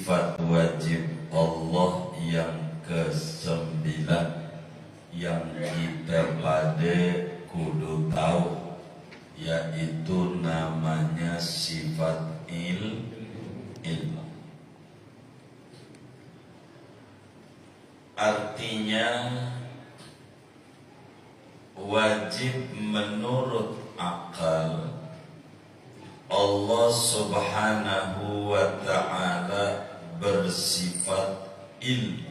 sifat wajib Allah yang ke-9 yang kita pada kudu tahu, yaitu namanya sifat ilmu. Artinya wajib menurut akal Allah subhanahu wa ta'ala bersifat ilmu.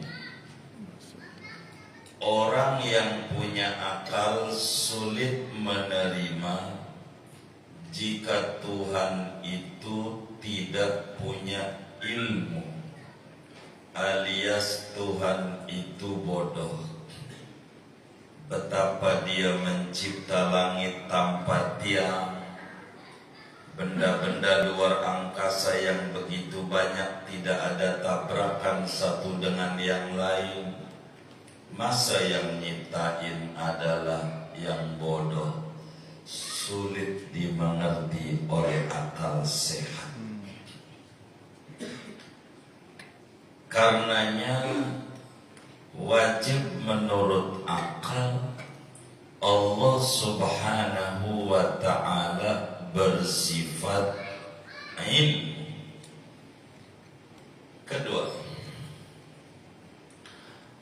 Orang yang punya akal sulit menerima jika Tuhan itu tidak punya ilmu, alias Tuhan itu bodoh. Betapa Dia mencipta langit tanpa tiang, benda-benda luar angkasa yang begitu banyak, tidak ada tabrakan satu dengan yang lain. Masa yang nyiptain adalah yang bodoh, sulit dimengerti oleh akal sehat. Karenanya wajib menurut akal Allah subhanahu wa ta'ala bersifat ilmu. Kedua,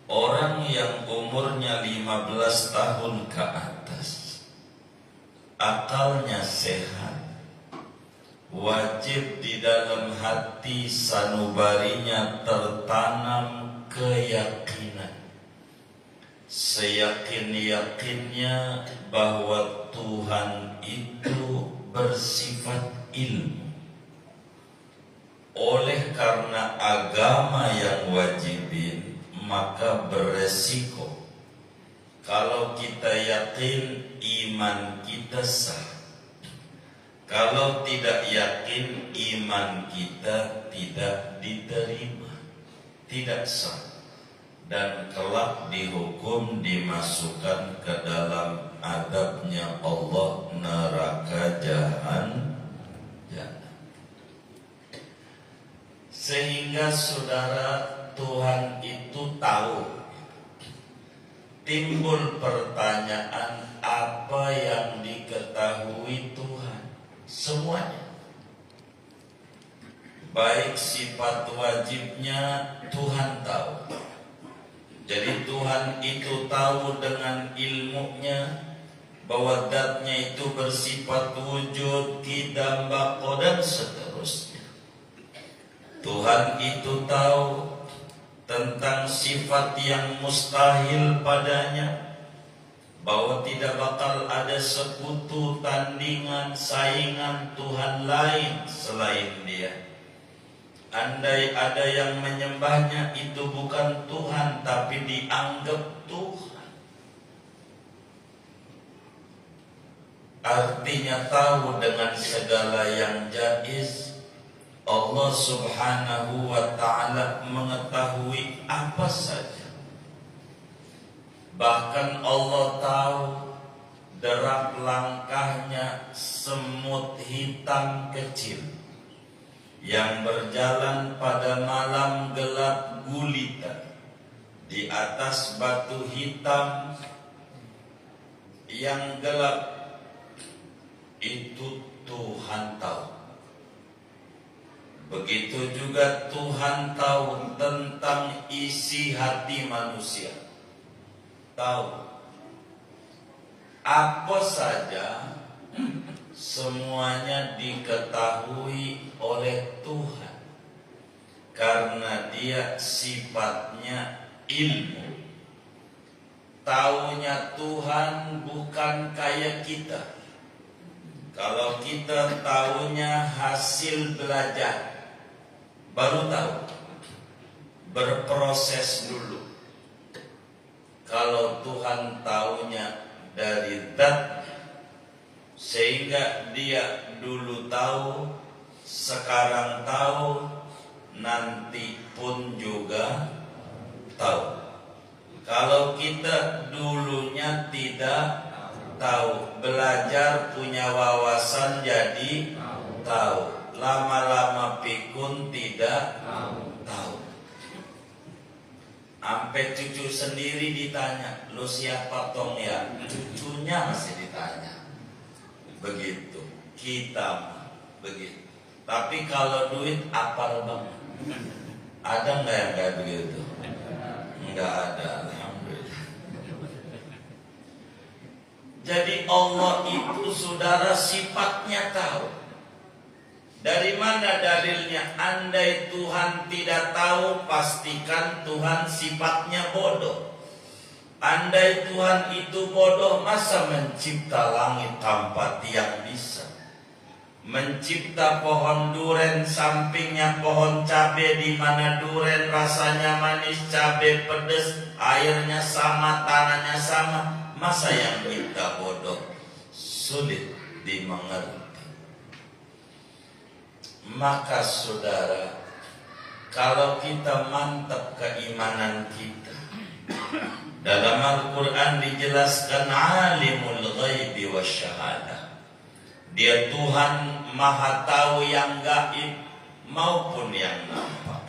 orang yang umurnya 15 tahun ke atas, akalnya sehat, wajib di dalam hati sanubarinya tertanam keyakinan, seyakin-yakinnya bahwa Tuhan itu bersifat ilmu. Oleh karena agama yang wajibin, maka beresiko kalau kita yakin iman kita sah. Kalau tidak yakin, iman kita tidak diterima, tidak sah, dan kelak dihukum dimasukkan ke dalam adabnya Allah, neraka jahanam. Sehingga saudara, Tuhan itu tahu. Timbul pertanyaan, apa yang diketahui Tuhan? Semuanya. Baik sifat wajibnya Tuhan tahu. Jadi Tuhan itu tahu dengan ilmunya bahwa zatnya itu bersifat wujud, qidam, baqa, dan seterusnya. Tuhan itu tahu tentang sifat yang mustahil padanya, bahwa tidak bakal ada sekutu, tandingan, saingan Tuhan lain selain Dia. Andai ada yang menyembahnya, itu bukan Tuhan tapi dianggap Tuhan. Artinya tahu dengan segala yang jaiz. Allah subhanahu wa ta'ala mengetahui apa saja. Bahkan Allah tahu derap langkahnya semut hitam kecil yang berjalan pada malam gelap gulita di atas batu hitam yang gelap. Itu Tuhan tahu. Begitu juga Tuhan tahu tentang isi hati manusia. Tahu apa saja, semuanya diketahui oleh Tuhan, karena Dia sifatnya ilmu. Taunya Tuhan bukan kayak kita. Kalau kita taunya hasil belajar, baru tahu, berproses dulu. Kalau Tuhan taunya dari zat, sehingga Dia dulu tahu, sekarang tahu, nanti pun juga tahu. Kalau kita dulunya tidak tahu, belajar punya wawasan jadi tahu, lama-lama pikun tidak tahu. Sampai cucu sendiri ditanya, lu siapa tong ya? Cucunya masih ditanya. Begitu. Kita begitu. Tapi kalau duit apal banget. Ada nggak yang kayak begitu? Nggak ada. Alhamdulillah. Jadi Allah itu saudara sifatnya tahu. Dari mana dalilnya? Andai Tuhan tidak tahu, pastikan Tuhan sifatnya bodoh. Andai Tuhan itu bodoh, masa mencipta langit tanpa tiang bisa? Mencipta pohon duren, sampingnya pohon cabe, di mana duren rasanya manis, cabe pedas, airnya sama, tanahnya sama. Masa yang kita bodoh? Sulit dimengerti. Maka saudara, kalau kita mantap keimanan kita, dalam Al-Quran dijelaskan alimul ghaibi wasyahadah. Dia Tuhan maha tahu yang gaib maupun yang nampak.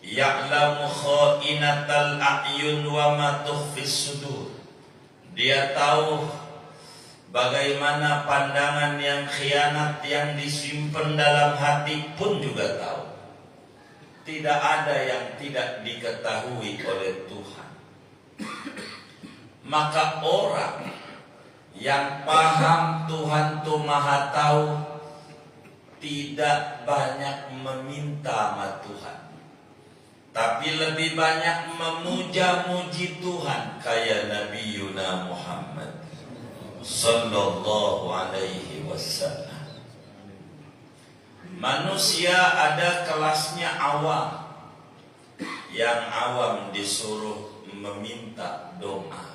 Ya'lamu kha'inatal a'yun wa ma tukhfis sudur. Dia tahu bagaimana pandangan yang khianat yang disimpan dalam hati pun juga tahu. Tidak ada yang tidak diketahui oleh Tuhan. Maka orang yang paham Tuhan itu maha tahu tidak banyak meminta sama Tuhan, tapi lebih banyak memuja-muji Tuhan, kayak Nabi Yuna Muhammad sallallahu alaihi wasallam. Manusia ada kelasnya awam. Yang awam disuruh meminta doa.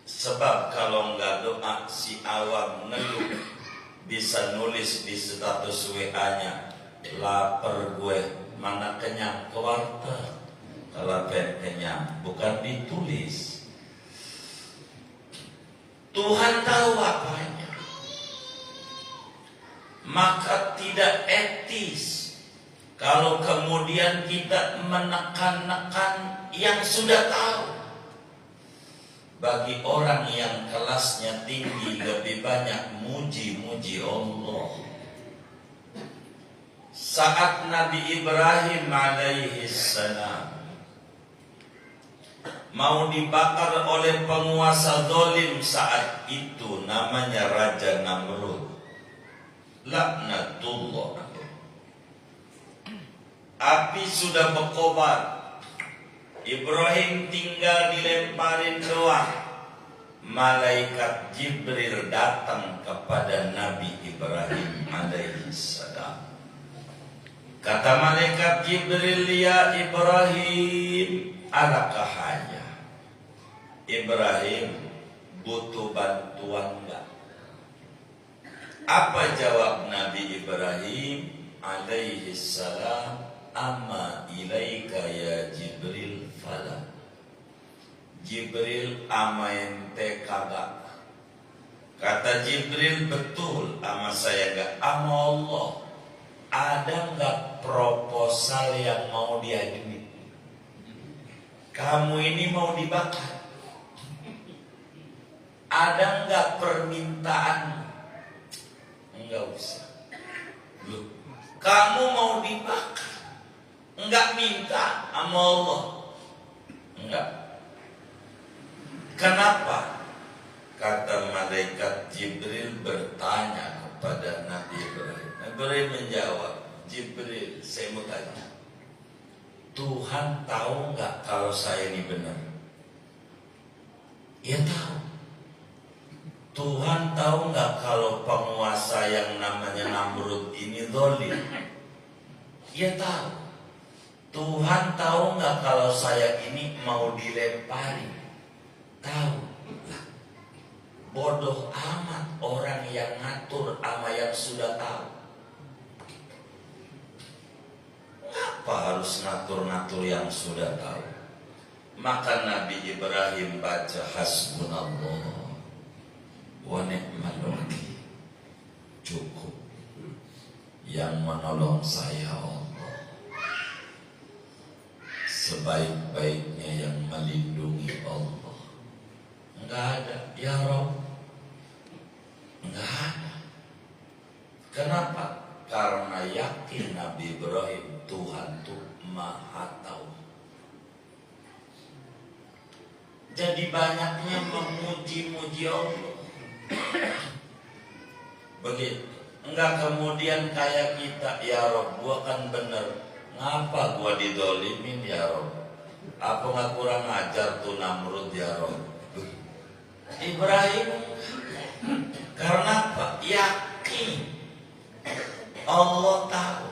Sebab kalau enggak doa, si awam ngeluh. Bisa nulis di status WA-nya, lapar gue, mana kenyang, ke warteg. Kalau pengen kenyang, bukan ditulis. Tuhan tahu apanya. Maka tidak etis kalau kemudian kita menekan-nekan yang sudah tahu. Bagi orang yang kelasnya tinggi, lebih banyak muji-muji Allah. Saat Nabi Ibrahim alaihi salam mau dibakar oleh penguasa zalim saat itu, namanya Raja Namrud, laknatullah. Api sudah berkobar, Ibrahim tinggal dilemparin doang. Malaikat Jibril datang kepada Nabi Ibrahim alaihi salam. Kata malaikat Jibril, ya Ibrahim, alakah hanya? Ibrahim, butuh bantuan enggak? Apa jawab Nabi Ibrahim alaihi salam? Amma ilaika ya Jibril fala. Jibril, ama ente kagak. Kata Jibril, betul ama saya enggak. Ama Allah, ada enggak proposal yang mau diajuin? Kamu ini mau dibakar, ada enggak permintaan? Enggak usah. Loh, kamu mau dibakar, enggak minta sama Allah? Enggak. Kenapa? Kata malaikat Jibril bertanya kepada Nabi Ibrahim. Nabi Ibrahim menjawab, Jibril, saya mau tanya, Tuhan tahu enggak kalau saya ini benar? Ya tahu. Tuhan tahu enggak kalau penguasa yang namanya Namrud ini zalim? Ya tahu. Tuhan tahu enggak kalau saya ini mau dilempari? Tahu. Lah, bodoh amat orang yang ngatur ama yang sudah tahu. Apa harus ngatur-ngatur yang sudah tahu? Maka Nabi Ibrahim baca hasbunallah wa ni'mal wakil. Cukup. yang menolong saya Allah, sebaik-baiknya yang melindungi Allah. Enggak ada, ya Rabb. Enggak ada. Kenapa? Karena yakin Nabi Ibrahim Tuhan tuh Maha Tahu. Jadi banyaknya memuji-muji Allah. Begitu. Enggak kemudian kayak kita, ya Rob, gua kan bener. Ngapa gua didolimin ya Rob? Apa nggak kurang ajar tuh Namrud ya Rob? Ibrahim, karena apa? Yakin Allah tahu.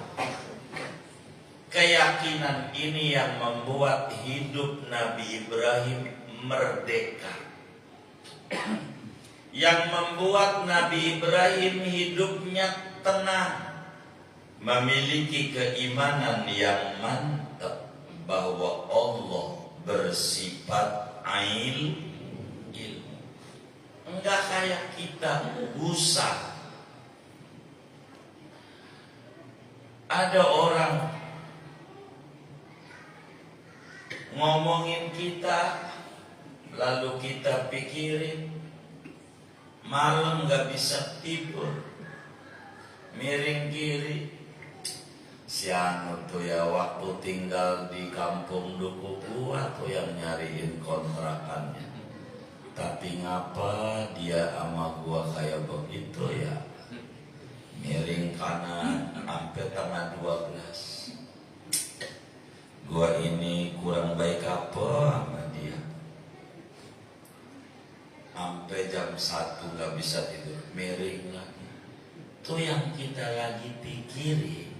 Keyakinan ini yang membuat hidup Nabi Ibrahim merdeka, yang membuat Nabi Ibrahim hidupnya tenang, memiliki keimanan yang mantap bahwa Allah bersifat ilmu. Enggak kayak kita busa. Ada orang ngomongin kita, lalu kita pikirin, malam gak bisa tidur, miring kiri. Si anu tuh ya waktu tinggal di kampung Duku gua tuh yang nyariin kontrakannya. Tapi ngapa dia sama gua kayak begitu ya? Miring kanan sampai tengah 12. Gua ini kurang baik apa sama dia? Sampai jam 1 gak bisa tidur, miring lagi. Itu yang kita lagi pikirin.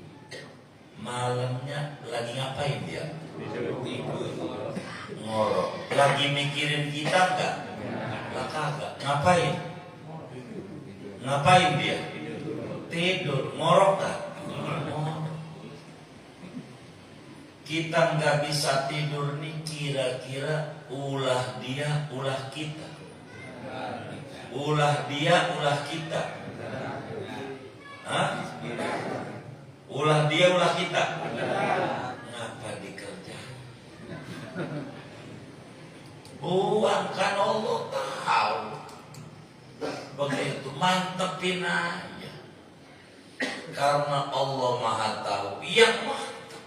Malamnya lagi ngapain dia? Ngorok. Lagi mikirin kita enggak? Lah kagak. Ngapain? Ngapain dia? Tidur. Ngorok enggak? Kita nggak bisa tidur nih, kira-kira ulah dia, ulah kita. Ulah dia, ulah kita. Hah? Ulah dia, ulah kita. Ngapa dikerjain? Buang, kan Allah tahu. Begitu, mantepin aja. Karena Allah Maha Tahu. Yang mantep.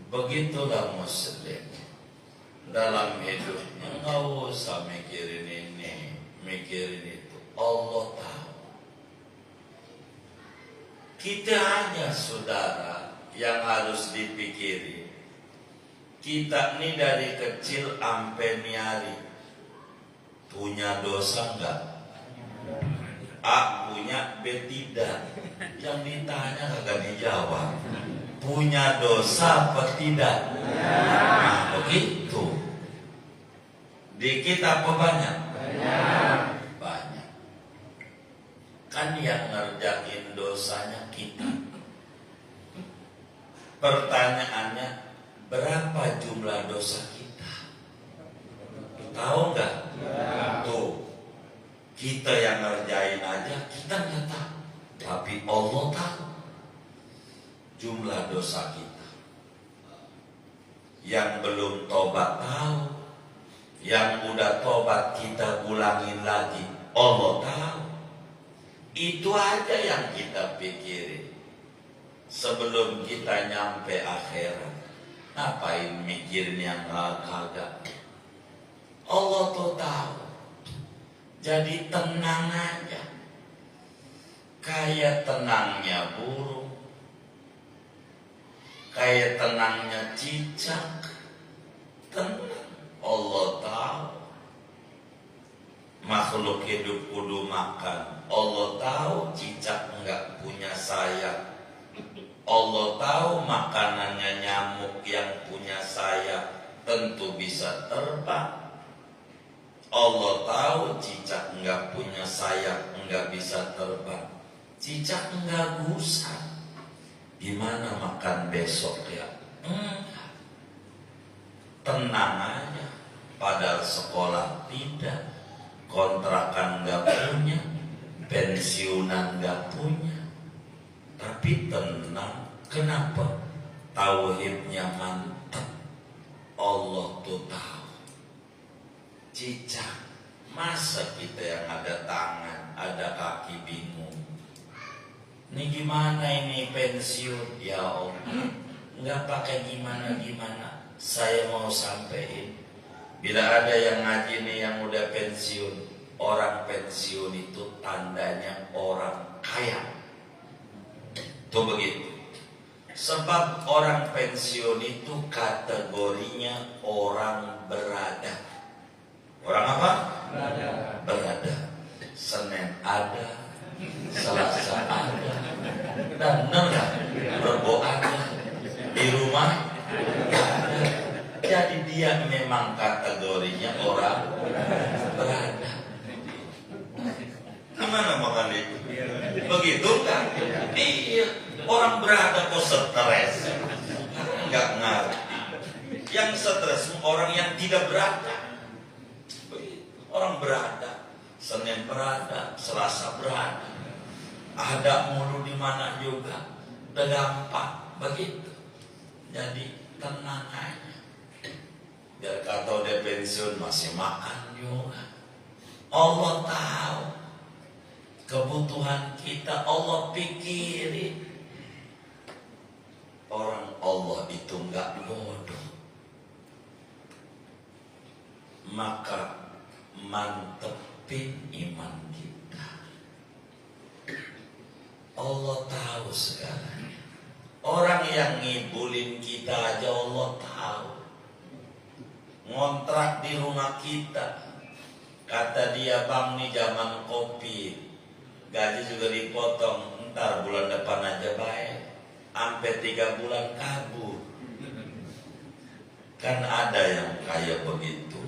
Begitulah muslim dalam hidupnya. Nggak usah mikirin ini, mikirin itu. Allah tahu. Kita hanya saudara yang harus dipikirin. Kita ini dari kecil sampai niari punya dosa enggak? A punya, B tidak. Yang ditanya kagak dijawab. Punya dosa apa tidak? Nah, begitu. Dikit apa banyak? Banyak. Kan yang ngerjain dosanya kita. Pertanyaannya, berapa jumlah dosa kita? Tahu nggak? Tuh, kita yang ngerjain aja kita nggak tahu, tapi Allah tahu jumlah dosa kita. Yang belum tobat tahu, yang udah tobat kita ulangin lagi, Allah tahu. Itu aja yang kita pikirin sebelum kita nyampe akhirat. Ngapain mikirin yang kagak? Allah tuh tahu. Jadi tenang aja, kayak tenangnya burung, kayak tenangnya cicak. Tenang, Allah tahu. Makhluk hidup kudu makan. Allah tahu cicak enggak punya sayap. Allah tahu makanannya nyamuk yang punya sayap tentu bisa terbang. Allah tahu cicak enggak punya sayap, enggak bisa terbang. Cicak enggak gusar. Gimana makan besok ya? Tenang aja. Padahal sekolah tidak, kontrakan enggak punya, pensiunan enggak punya. tapi tenang. Kenapa? Tauhidnya mantap. Allah tuh tahu. Cicak, masa kita yang ada tangan, ada kaki bingung. Ini gimana ini pensiun? Ya Allah, nggak pakai gimana-gimana. Saya mau sampein, bila ada yang ngaji nih yang udah pensiun, orang pensiun itu tandanya orang kaya. Tuh begitu. Sebab orang pensiun itu kategorinya orang berada. Orang apa? Berada. Berada. Senin ada, Selasa ada, dan benar Rebo ada, di rumah ada. Jadi dia memang kategorinya orang berada. Gimana makan itu? Begitu kan? Iya. Orang berada kok stres? Enggak ngerti. Yang stres orang yang tidak berada. Orang berada, Senin berada, Selasa berada, ada mulu di mana juga, udah gampang begitu. Jadi tenang aja. Biar kata udah pensiun masih makan juga. Allah tahu kebutuhan kita, Allah pikirin. Orang Allah itu enggak bodoh. Maka mantepin iman kita. Allah tahu segalanya. Orang yang ngibulin kita aja Allah tahu. Ngontrak di rumah kita, kata dia, bang nih zaman Covid, gaji juga dipotong, ntar bulan depan aja baik. Sampai 3 bulan kabur. Kan ada yang kayak begitu.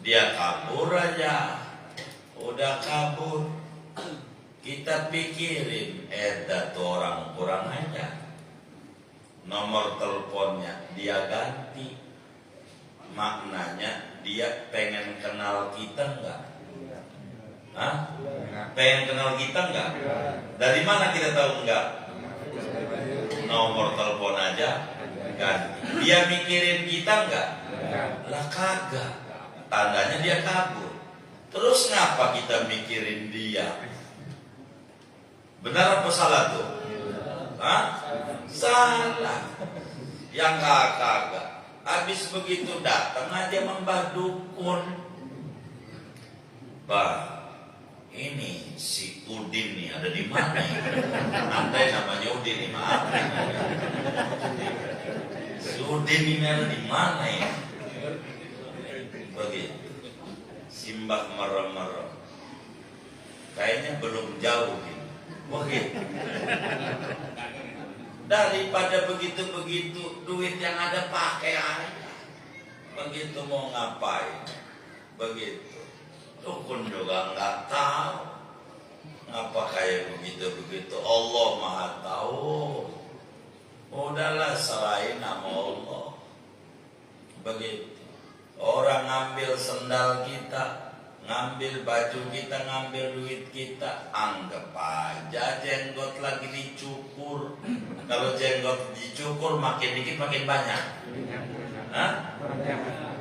Dia kabur aja, udah kabur. Kita pikirin, tuh orang kurang aja. Nomor teleponnya dia ganti. Maknanya dia pengen kenal kita enggak? Hah? Pengen kenal kita enggak? Dari mana kita tahu enggak? Nomor telepon aja ganti. Dia mikirin kita enggak? Lah kagak. Tandanya dia kabur. Terus ngapa kita mikirin dia? Benar apa salah tuh? Hah? Salah. Yang kagak. Habis begitu datang aja Mbah Dukun. Bah, ini si Udin nih ada di mana ya? Andai namanya Udin nih, maaf. Si Udin ini ada di mana ya? Begitu. Simbah merem-merem. Kayaknya belum jauh gitu. Begitu. Daripada begitu-begitu, duit yang ada pakai aja. Begitu mau ngapain? Begitu. Dukun juga nggak tahu. Ngapa kayak begitu-begitu? Allah Maha tahu. Udahlah serahin sama Allah. Begitu. Orang ngambil sendal kita, ngambil baju kita, ngambil duit kita, anggap aja jenggot lagi dicukur. Kalau jenggot dicukur makin dikit makin banyak. Hah?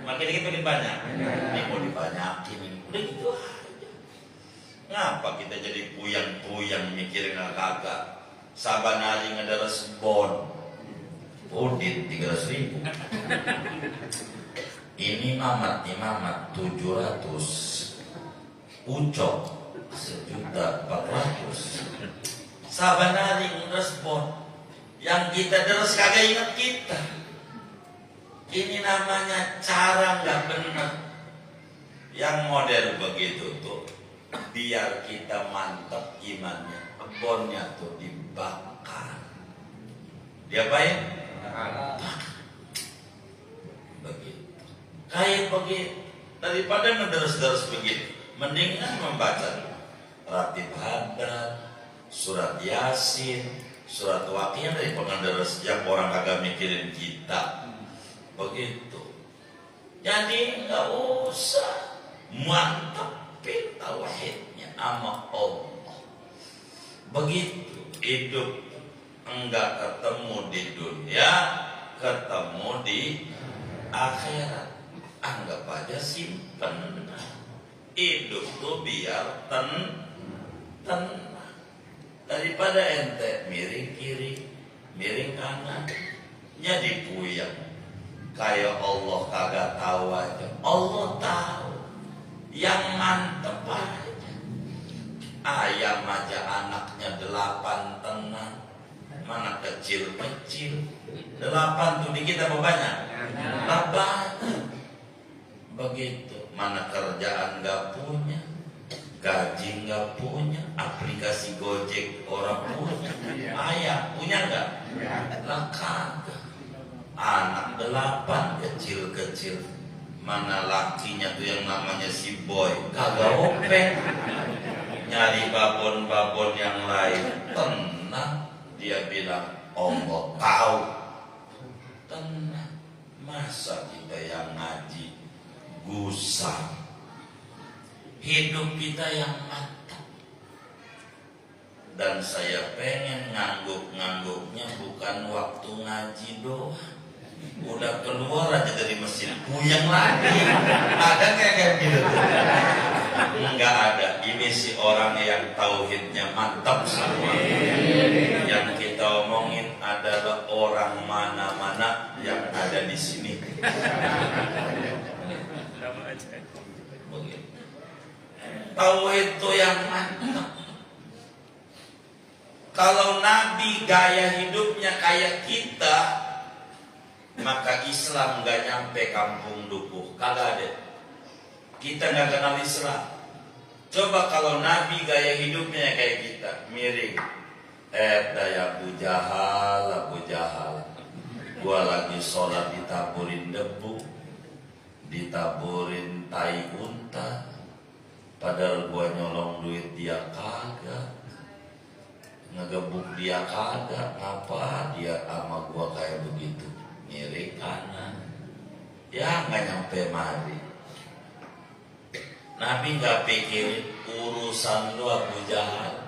Makin dikit makin banyak. Ini mau dibanyakin ini. Udah gitu aja. Ngapa kita jadi puyang-puyang mikirin kagak? Saban hari ngederes bon. Udin 300.000. Ini mamat 700. Ucok 1.400.000. Saban hari ngederes bon. Yang kita deres kagak ingat kita. Ini namanya cara nggak benar. Yang model begitu tuh, biar kita mantap imannya, bonnya tuh dibakar. Diapain? Begitu. Kayak begitu. Daripada ngederes-deres begitu, mendingan membaca Ratib Haddad, surat Yasin, surat Waqiah dari pengenderes yang orang kagak mikirin kita. Begitu. Jadi nggak usah mantepin tauhidnya sama Allah. Begitu hidup, enggak ketemu di dunia, ketemu di akhirat. Anggap aja simpen. Hidup tuh biar tenang. Daripada ente miring kiri, miring kanan, jadi puyeng. Kayak Allah kagak tahu aja. Allah tahu. Yang mantep aja. Ayam aja anaknya 8 tenang. Mana kecil-kecil. 8 tuh dikit apa banyak? Banyak. Begitu. Mana kerjaan gak punya, gaji gak punya, aplikasi Gojek orang punya. Ayah punya gak? Lah kagak. Anak 8 kecil-kecil. Mana lakinya tuh yang namanya si Boy, kagak openg. Nyari babon-babon yang lain. Tenang. Dia bilang Allah tahu. Tenang. Masa kita yang ngaji gusar, hidup kita yang mantap. Dan saya pengen ngangguk-ngangguknya bukan waktu ngaji doang. Udah keluar aja dari mesin puyeng lagi. Ada kayak gitu? Enggak ada. Ini si orang yang tauhidnya mantap semua. Yang kita omongin adalah orang mana-mana yang ada di sini. Tauhid itu yang mantap. Kalau Nabi gaya hidupnya kayak kita, maka Islam gak nyampe kampung dukuh. Kagak ada. Kita gak kenal Islam. Coba kalau Nabi gaya hidupnya kayak kita, miring. Daya Abu Jahal. Gua lagi sholat ditaburin debu, ditaburin tai unta. Padahal gua nyolong duit dia kagak, ngegebuk dia kagak. Apa dia sama gua kayak begitu? Miring kanan. Ya gak nyampe mari. Nabi gak pikirin urusan lu Abu Jahal.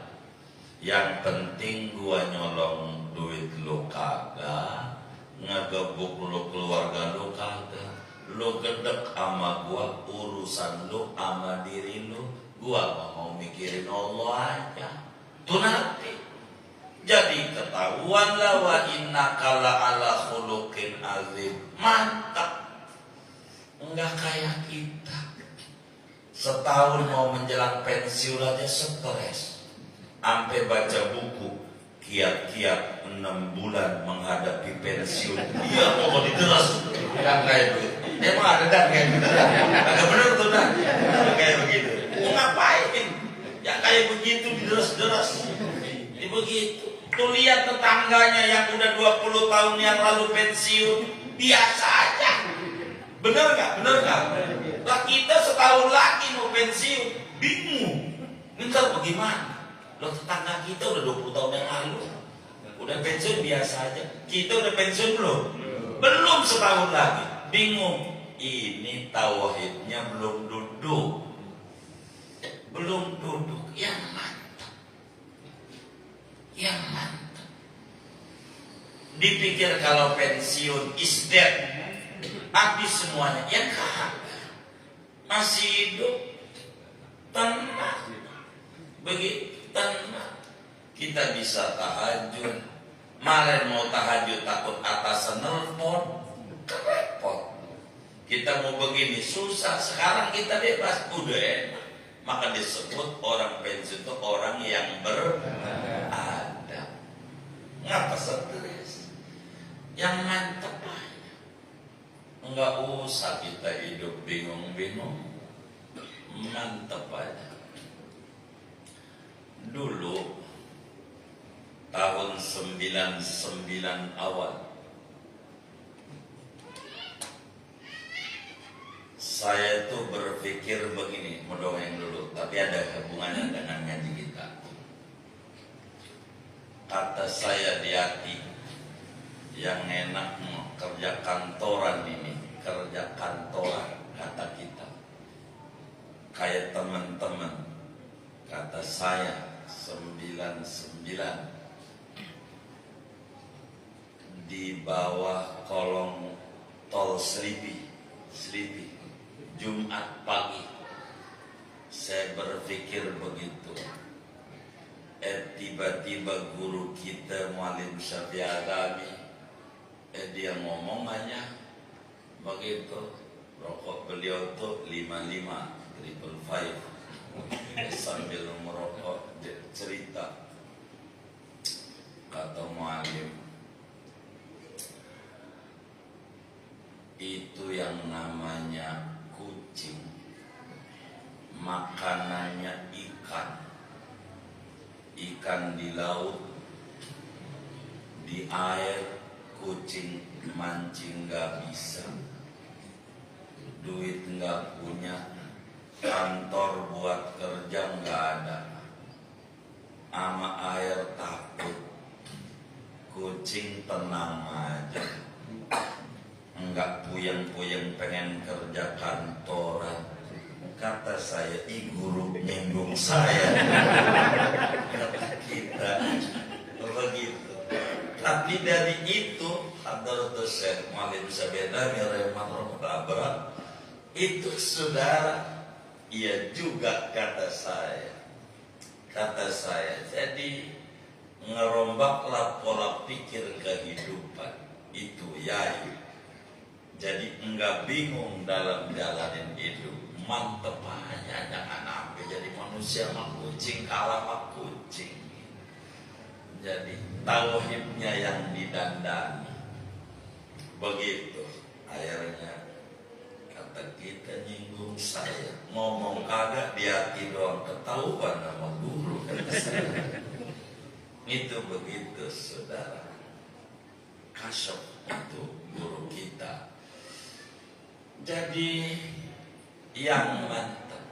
Yang penting gua nyolong duit lu kagak, ngegebuk lu keluarga lu kagak. Lu gedek sama gua, urusan lu sama diri lu. Gua gak mau mikirin Allah aja. Tuh nanti jadi ketahuan lah wa innaka la ala khuluqin azim. Mantap. Enggak kayak kita. Setahun mau menjelang pensiun aja stres. Sampai baca buku kiat-kiat 6 bulan menghadapi pensiun. Iya mau dideras. Enggak kayak begitu. Emang ada kan kayak gitu? Agak bener tuh dah. Kayak begitu. Mau ngapain? Ya kayak begitu dideras-deras. Ini begitu. Tuh lihat tetangganya yang udah 20 tahun yang lalu pensiun, biasa aja. Bener gak? Lah kita setahun lagi mau pensiun, bingung. Ntar bagaimana? Loh tetangga kita udah 20 tahun yang lalu, udah pensiun biasa aja. Kita udah pensiun belum? Belum setahun lagi, bingung. Ini tauhidnya belum duduk. Yang mantap. Dipikir kalau pensiun is dead, habis semuanya. Yang masih hidup, tenang. Begitu tenang. Kita bisa tahajud. Kemarin mau tahajud takut atasan nelpon, repot. Kita mau begini susah. Sekarang kita bebas, udah enak. Maka disebut orang pensiun itu orang yang beradab. Ngapa stres? Yang mantep aja. Enggak usah kita hidup bingung-bingung. Mantep aja. Dulu tahun 99 awal, saya itu berpikir begini, mendongeng dulu, tapi ada hubungannya dengan ngaji kita. Kata saya di hati, yang enak kerja kantoran ini, kerja kantoran, kata kita. Kayak teman-teman, kata saya di bawah kolong tol Selipi Jumat pagi. Saya berpikir begitu. Tiba-tiba guru kita Muallim Syafi'i Adami, dia ngomong aja begitu. Rokok beliau tuh 55 triple five. Sambil merokok cerita, kata Muallim, itu yang namanya kucing, makanannya ikan di laut, di air. Kucing mancing gak bisa, duit gak punya, kantor buat kerja gak ada, ama air takut. Kucing tenang aja, enggak puyeng-puyeng pengen kerja kantoran. Kata saya, guru nyinggung saya. Kata kita begitu. Tapi dari itu Hadratus Syekh Muallim Syafi'i Adami rahimahullah, itu saudara, ia juga kata saya, jadi ngerombaklah pola pikir kehidupan itu ya. Jadi enggak bingung dalam jalanin hidup, mantep aja, jangan sampai jadi manusia mah kucing kalah mah kucing. Jadi tauhidnya yang didandani. Begitu akhirnya kata kita nyinggung saya, ngomong kagak di hati doang ketahuan sama guru. Itu begitu saudara. Kasyaf itu guru kita. Jadi yang mantap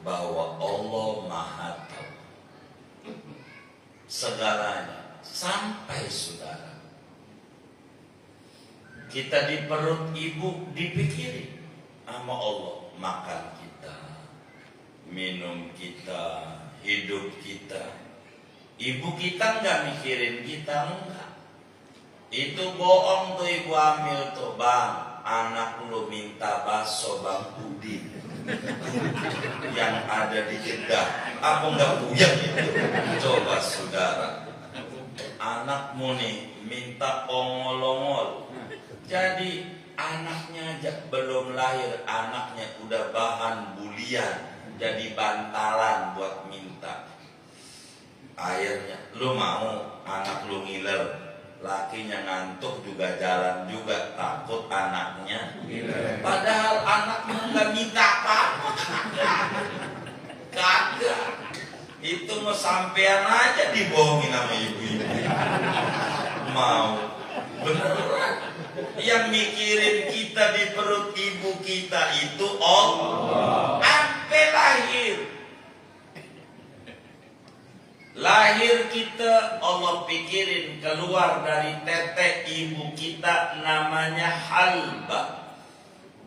bahwa Allah Maha Tahu segalanya. Sampai saudara, kita di perut ibu dipikirin sama Allah, makan kita, minum kita, hidup kita. Ibu kita nggak mikirin kita, enggak. Itu bohong tuh ibu hamil tuh, bang, anak lu minta bakso bang Udin yang ada di Jeddah, aku nggak puyeng itu. Coba saudara, anakmu nih minta ongol-ongol. Jadi anaknya aja belum lahir, anaknya udah bahan bulian, jadi bantalan buat minta. Akhirnya lu mau anak lu ngiler, lakinya ngantuk juga jalan juga, takut anaknya ngiler. Padahal anaknya nggak minta apa-apa. Kagak. Itu mau sampean aja dibohongin sama ibu-ibu. Mau beneran. Yang mikirin kita di perut ibu kita itu Allah. Sampai lahir kita Allah pikirin, keluar dari tete ibu kita namanya halba.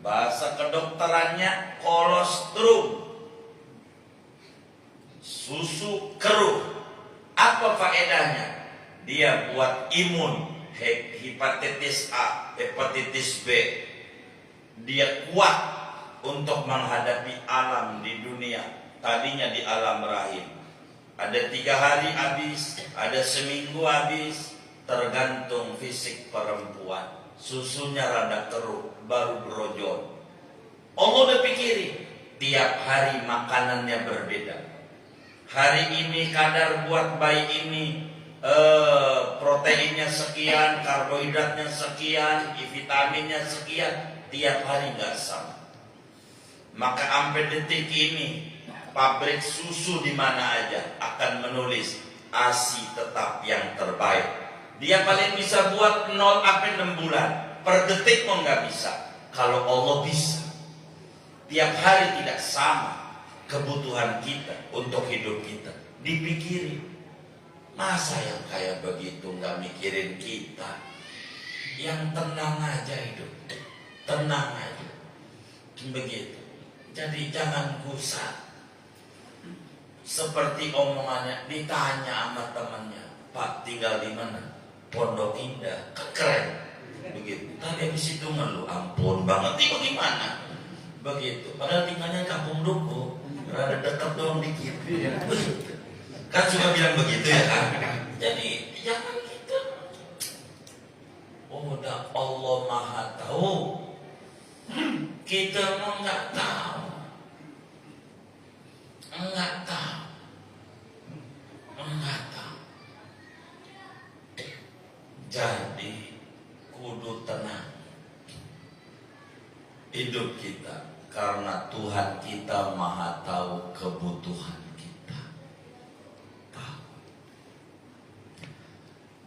Bahasa kedokterannya kolostrum, susu keruh. Apa faedahnya? Dia buat imun, hepatitis A, hepatitis B. Dia kuat untuk menghadapi alam di dunia. Tadinya di alam rahim, ada 3 hari habis, ada seminggu habis, tergantung fisik perempuan. Susunya rada keruh, baru brojol. Allah udah pikirin, tiap hari makanannya berbeda. Hari ini kadar buat bayi ini proteinnya sekian, karbohidratnya sekian, vitaminnya sekian, tiap hari nggak sama. Maka sampai detik ini pabrik susu di mana aja akan menulis ASI tetap yang terbaik. Dia paling bisa buat 0 sampai 6 bulan. Per detik pun nggak bisa. Kalau Allah bisa. Tiap hari tidak sama kebutuhan kita untuk hidup kita. Dipikirin. Masa yang kayak begitu nggak mikirin kita? Yang tenang aja hidup. Tenang aja. Begitu. Jadi jangan gusar. Seperti omongannya, ditanya sama temannya, Pak tinggal di mana? Pondok Indah, keren. Begitu. Tadi habis itu ngeluh, ampun banget, tinggal di mana? Begitu. Padahal tinggalnya Kampung Duku, rada dekat doang dikit. Kan suka bilang begitu ya kan? Jadi jangan gitu. Oh, udah Allah Maha Tahu. Kita mau nggak tahu. Enggak tahu. Jadi kudu tenang hidup kita, karena Tuhan kita Maha tahu kebutuhan kita. Tahu.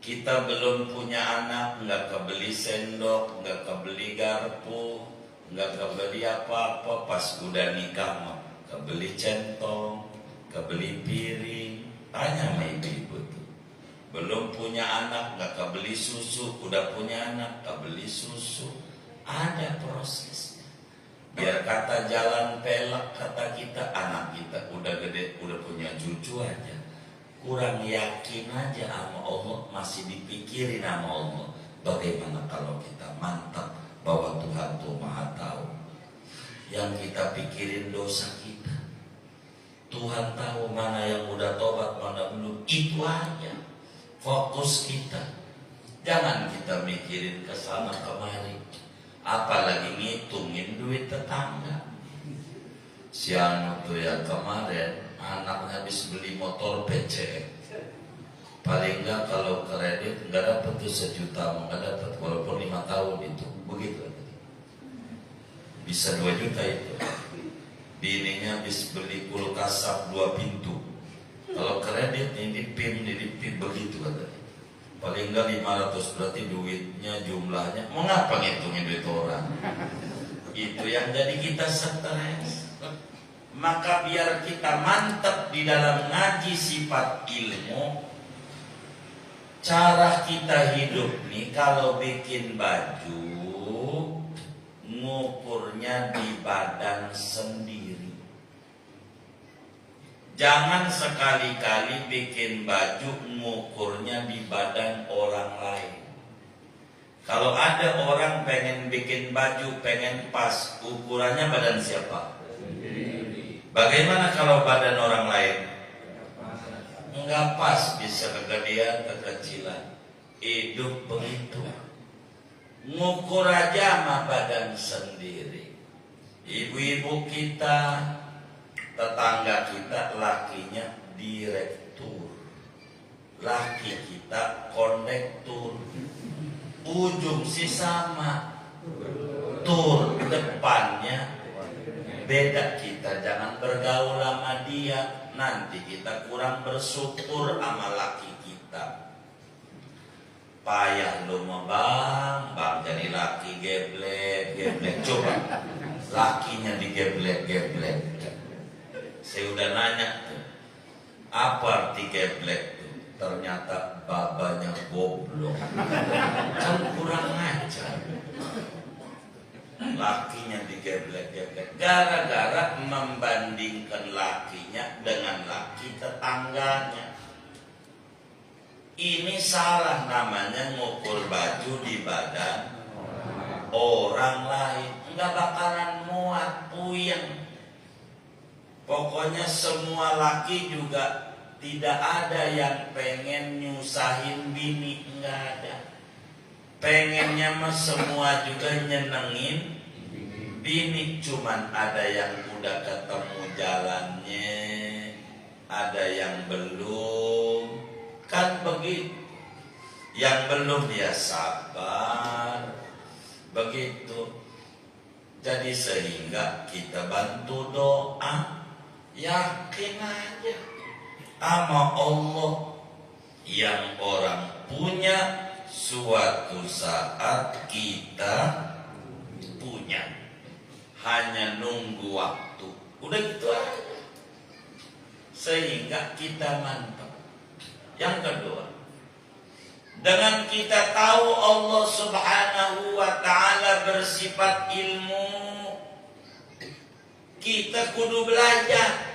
Kita belum punya anak, nggak kebeli sendok, nggak kebeli garpu, nggak kebeli apa-apa. Pas udah nikah mah kebeli centong, kebeli piring. Tanya sama ibu-ibu tuh. Belum punya anak, nggak kebeli susu. Udah punya anak, kebeli susu. Ada prosesnya. Biar kata jalan pelak, kata kita, anak kita udah gede, udah punya cucu aja, kurang yakin aja sama Allah, masih dipikirin sama Allah. Bagaimana kalau kita mantap bahwa Tuhan tuh Maha Tahu. Yang kita pikirin dosa kita. Tuhan tahu mana yang udah tobat, mana belum. Itu aja fokus kita. Jangan kita mikirin kesana kemari, apalagi ngitungin duit tetangga. Siang tuh ya kemarin anaknya habis beli motor PC, paling enggak kalau kredit enggak dapat tuh 1 juta, enggak dapat walaupun 5 tahun itu begitu, bisa 2 juta itu. Bininya habis beli kulkas sak 2 pintu, kalau kredit ini PIM begitu katanya. Paling enggak 500, berarti duitnya jumlahnya. Mengapa ngitungin duit orang? Itu yang jadi kita stres. Maka biar kita mantap di dalam ngaji sifat ilmu, cara kita hidup nih, kalau bikin baju ngukurnya di badan sendiri. Jangan sekali-kali bikin baju ngukurnya di badan orang lain. Kalau ada orang pengen bikin baju, pengen pas, ukurannya badan siapa? Bagaimana kalau badan orang lain? Enggak pas, bisa kegedean, kekecilan. Hidup begitu. Ngukur aja sama badan sendiri. Ibu-ibu kita, tetangga kita, lakinya direktur, laki kita kondektur, ujung sih sama, tur depannya beda. Kita jangan bergaul sama dia, nanti kita kurang bersyukur sama laki kita. Payah lu mah bang jadi laki geblek. Coba lakinya digeblek. Saya udah nanya tuh, apa arti geblek tuh? Ternyata babanya goblok. Kan kurang ajar. Lakinya digeblek. Gara-gara membandingkan lakinya dengan laki tetangganya. Ini salah, namanya ngukur baju di badan orang lain. Enggak bakalan muat, puyeng. Pokoknya semua laki juga tidak ada yang pengen nyusahin bini, enggak ada. Pengennya mah semua juga nyenengin bini, cuman ada yang udah ketemu jalannya, ada yang belum. Kan begitu. Yang belum ya sabar. Begitu. Jadi sehingga kita bantu doa, yakin aja sama Allah yang orang punya, suatu saat kita punya, hanya nunggu waktu. Udah gitu aja, sehingga kita mantap. Yang kedua, dengan kita tahu Allah Subhanahu wa ta'ala bersifat ilmu, kita kudu belajar.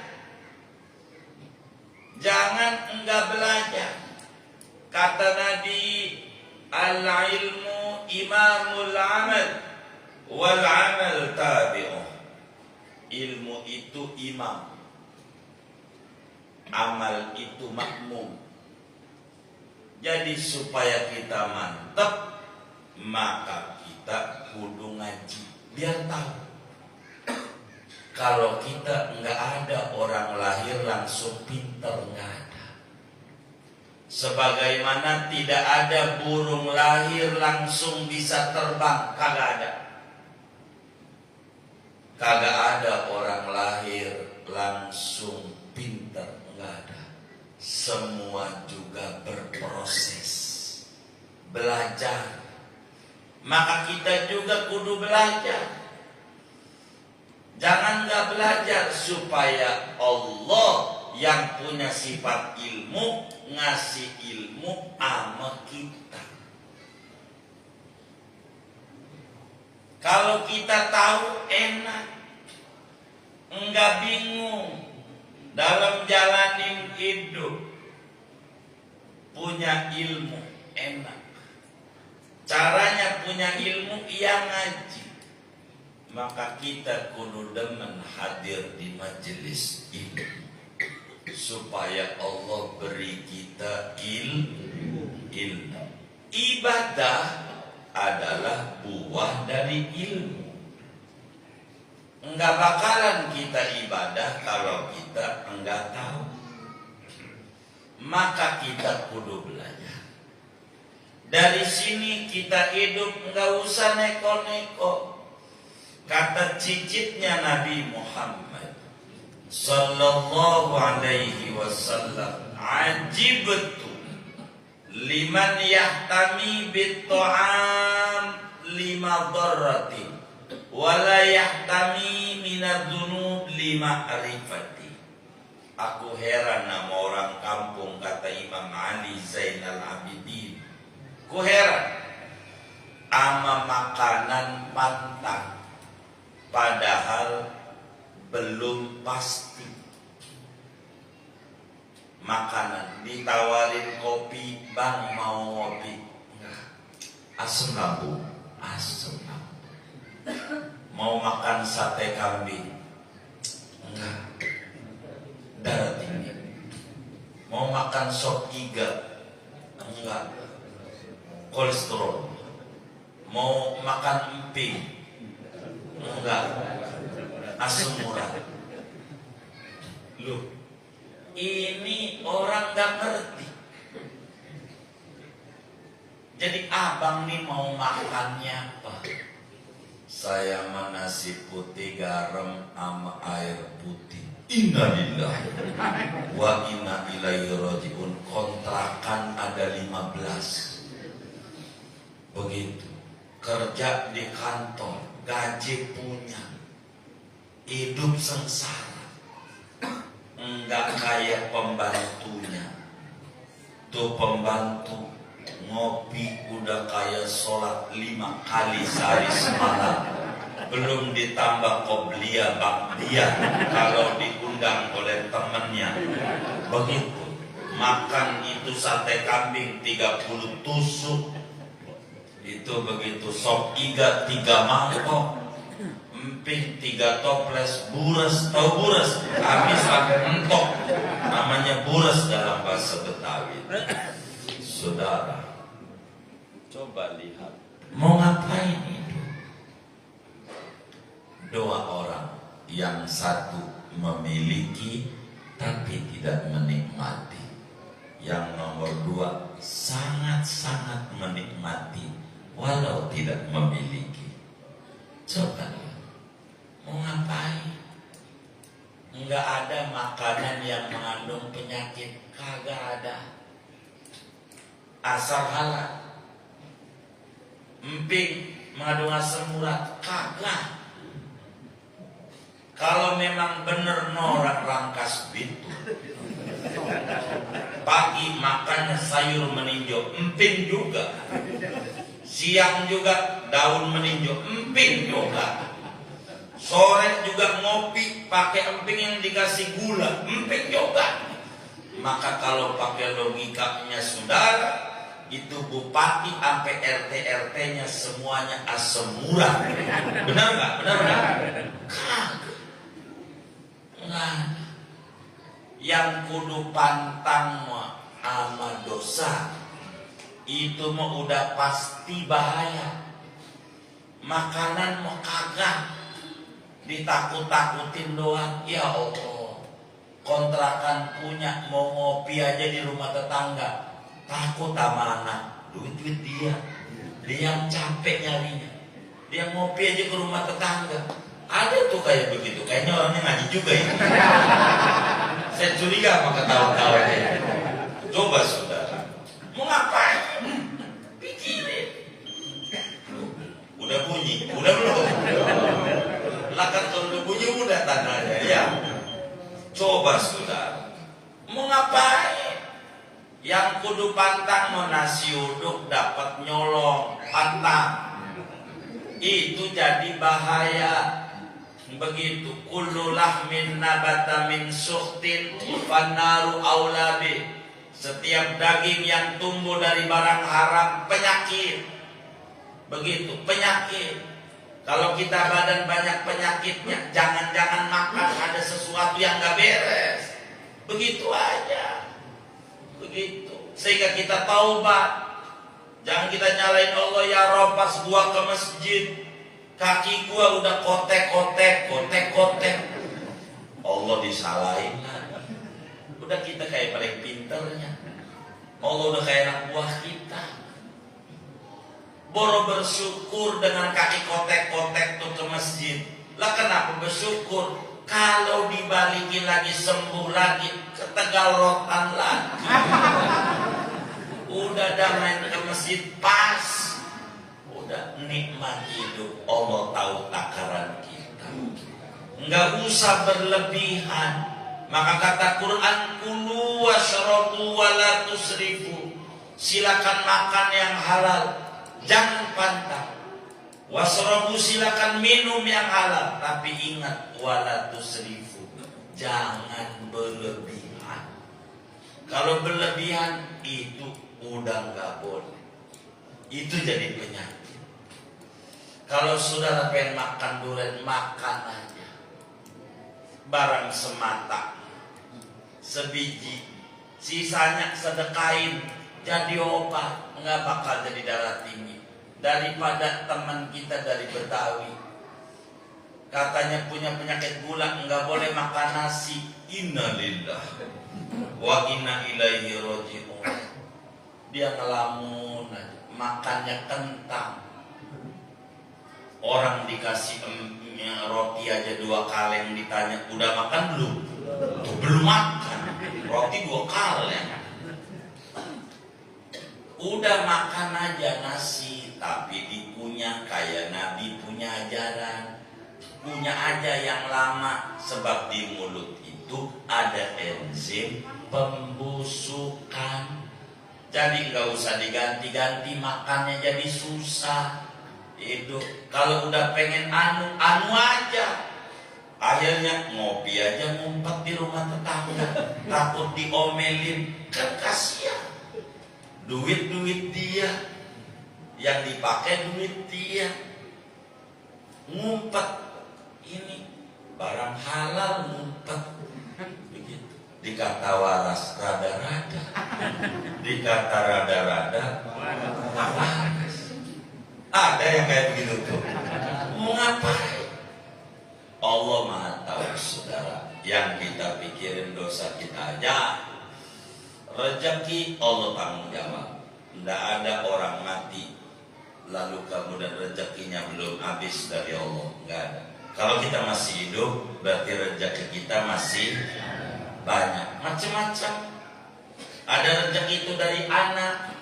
nggak belajar. Kata Nabi, al-ilmu imamul amal wal amal tabi'uh. Ilmu itu imam, amal itu makmum. Jadi supaya kita mantap, maka kita kudu ngaji biar tahu. Kalau kita nggak ada orang lahir langsung pinter, nggak ada. Sebagaimana tidak ada burung lahir langsung bisa terbang, kagak ada. Kagak ada orang lahir langsung pinter, nggak ada. Semua juga berproses, belajar. Maka kita juga kudu belajar. Jangan nggak belajar, supaya Allah yang punya sifat ilmu ngasih ilmu sama kita. Kalau kita tahu enak, enggak bingung dalam jalanin hidup, punya ilmu enak. Caranya punya ilmu yang ngaji. Maka kita kudu demen hadir di majelis ilmu, supaya Allah beri kita ilmu. Ibadah adalah buah dari ilmu. Enggak bakalan kita ibadah kalau kita enggak tahu. Maka kita kudu belajar. Dari sini kita hidup enggak usah neko-neko. Kata cicitnya Nabi Muhammad sallallahu alaihi wasallam, ajibtu liman yahtami bit-ta'am lima dharrati wala yahtami minadz-dzunub lima arifati. Aku heran sama orang kampung, kata Imam Ali Zainal Abidin. Ku heran sama makanan pantang, padahal belum pasti. Makanan ditawarin kopi, bang mau ngopi, enggak. Asam lambung, asam lambung. Mau makan sate kambing, enggak. Darah tinggi. Mau makan sop iga, enggak. Kolesterol. Mau makan emping, enggak. Asam urat. Loh, ini orang gak ngerti. Jadi abang nih mau makannya apa? Saya mah nasi putih garam sama air putih. Innalillahi wa inna ilaihi rajiun. Kontrakan ada 15. Begitu. Kerja di kantor, gaji punya, hidup sengsara. Enggak kayak pembantunya. Tuh pembantu ngopi udah kayak sholat 5 kali sehari semalam. Belum ditambah qobliyah ba'diyah kalau diundang oleh temennya. Begitu. Makan itu sate kambing 30 tusuk. Itu begitu. Sop iga 3 mangkok, emping 3 toples, buras. Tahu buras? Habis sampai mentok. Namanya buras dalam bahasa Betawi. Saudara, coba lihat. Mau ngapain itu? Dua orang, yang satu memiliki tapi tidak menikmati. Yang nomor 2 sangat-sangat menikmati walau tidak memiliki. Coba lihat. Mau ngapain? Enggak ada makanan yang mengandung penyakit, kagak ada. Asal halal. Emping mengandung asam urat, kagak. Kalau memang bener norak rangkas bitu, pagi makannya sayur meninjau, emping juga. Siang juga daun meninjau, emping juga. Sore juga ngopi pakai emping yang dikasih gula, emping juga. Maka kalau pakai logikanya saudara, itu bupati sampai RT-RT-nya semuanya asam murah. Benar nggak? Benar nggak? Nah, yang kudu pantang sama dosa itu mah udah pasti bahaya. Makanan mau kagak ditakut-takutin doang. Ya Allah, kontrakan punya, mau ngopi aja di rumah tetangga takut sama anak, duit dia yang capek nyarinya, dia ngopi aja ke rumah tetangga. Ada tuh kayak begitu, kayaknya orangnya ngaji juga ya. Saya curiga sama ketawa-tawanya. Coba saudara, mau ngapain? Pikirin. Udah bunyi, udah belum? Lah kan kalau udah bunyi udah tandanya ya. Coba saudara, mau ngapain? Yang kudu pantang mau nasi uduk dapat nyolong, pantang. Itu jadi bahaya. Begitu, kullu lahmin nabata min suhtin fannaru aulabi. Setiap daging yang tumbuh dari barang haram penyakit. Begitu, penyakit. Kalau kita badan banyak penyakitnya, jangan-jangan makan ada sesuatu yang gak beres. Begitu aja. Begitu. Sehingga kita taubat. Jangan kita nyalain Allah, ya Rob, pas gua ke masjid kaki gua udah kotek-kotek. Allah disalahin. Udah kita kayak paling pinternya. Allah udah kayak anak buah kita. Boro bersyukur dengan kaki kotek-kotek tuh ke masjid. Lah kenapa bersyukur? Kalau dibalikin lagi, sembuh lagi, ke Tegal Rotan lagi. Udah main ke masjid pas. Udah nikmat hidup. Allah tahu takaran kita. Enggak usah berlebihan. Maka kata Quran, kulu washrabu wala tusrifu. Silakan makan yang halal, jangan pantang. Wasrobu, silakan minum yang halal, tapi ingat wala tusrifu, jangan berlebihan. Kalau berlebihan itu udah nggak boleh. Itu jadi penyakit. Kalau saudara pengen makan durian, makan aja. Barang semata, sebiji, sisanya sedekain, jadi obat, nggak bakal jadi darah tinggi. Daripada teman kita dari Betawi, katanya punya penyakit gula, nggak boleh makan nasi. Innalillah wa inna ilaihi raji'un. Dia ngelamun, makannya kentang. Orang dikasih roti aja 2 kaleng, ditanya udah makan belum? Tuh, belum makan. Roti 2 kaleng. Udah makan aja nasi, tapi dikunyah kayak Nabi punya ajaran. Punya aja yang lama, sebab di mulut itu ada enzim pembusukan. Jadi nggak usah diganti-ganti makannya, jadi susah. Itu kalau udah pengen anu aja. Akhirnya ngopi aja ngumpet di rumah tetangga, takut diomelin, kan kasihan. Duit dia, yang dipakai duit dia. Ngumpet, ini barang halal ngumpet. Begitu. Dikata waras rada-rada, dikata rada-rada waras. Ada yang kayak begitu tuh. Mau ngapain? Allah Maha tahu saudara. Yang kita pikirin dosa kita aja. Rezeki Allah tanggung jawab. Tidak ada orang mati lalu kemudian rezekinya belum habis dari Allah. Enggak ada. Kalau kita masih hidup, berarti rezeki kita masih banyak. Macam-macam. Ada rezeki itu dari anak,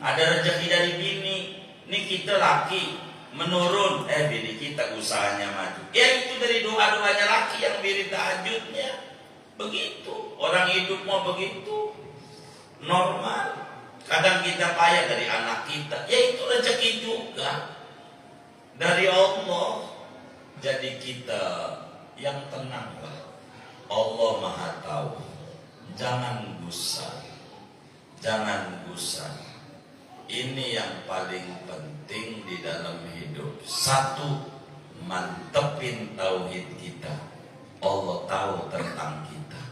ada rezeki dari bini. Ini kita laki menurun, bini kita usahanya maju. Ya itu dari doa-doanya laki yang biri tahajudnya. Begitu. Orang hidup mau begitu. Normal. Kadang kita payah dari anak kita, ya itu rezeki juga dari Allah. Jadi kita yang tenang lah. Allah Maha tahu. jangan gusar, jangan gusar. Ini yang paling penting di dalam hidup. Satu, mantepin tauhid kita. Allah tahu tentang kita.